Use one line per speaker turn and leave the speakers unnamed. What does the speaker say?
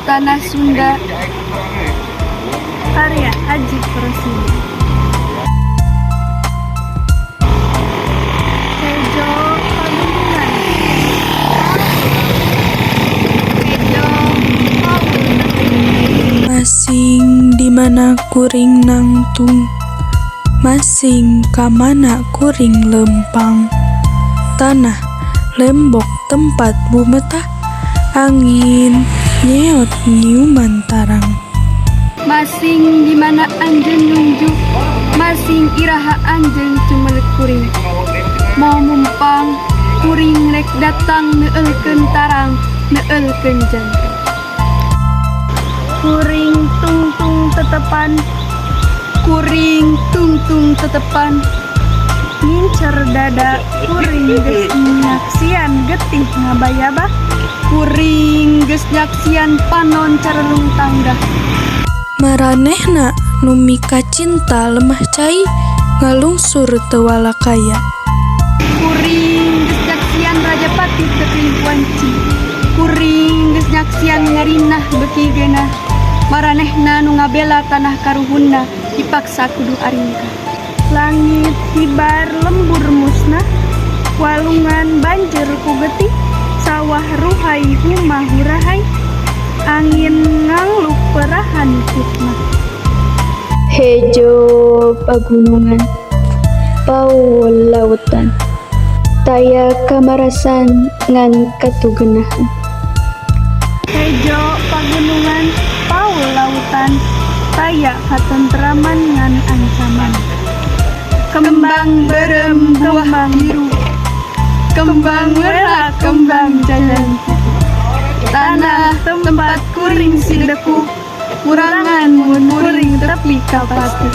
Tanah Sunda.
Karya Adjie Prasetyadi. Hejo Pagunungan. Hejo Pagunungan.
Masing di mana kuring nangtung, masing kamana kuring lempang. Tanah lembok tempat bumetah, angin nyeot nyiuman tarang.
Masing di mana anjeun nunjuk, masing iraha anjeun cumeuleuh kuring. Mau mumpang kuring rek datang neueulkeun tarang, neueulkeun jantung.
Kuring tungtung tetepan,
Kuring tungtung tetepan,
ngincer dada kuring geus nyaksian getih ngabayabah.
kuring geus nyaksian panon carelung tangga.
Maranehna nu mika cinta lemah cai, ngalungsur teu walakaya.
Kuring geus nyaksian Rajapati teu keuing wanci. Kuring geus nyaksian ngarinah beuki geunah. Maranehna nu ngabela tanah karuhunna dipaksa kudu aringkah.
Langit hibar lembur musnah, walungan banjir ku getih, sawah ruhai humah hurahai, angin ngangluk perahan fitnah.
Hejo pagunungan, paul lautan, taya kamarasan ngan katugenahan.
Hejo pagunungan, paul lautan, taya katentraman ngan ancaman.
Kembang berem buah biru, kembang merah kembang jajan. Tanah tempat kuring sideku, kurangan mun kuring tepi ka pati.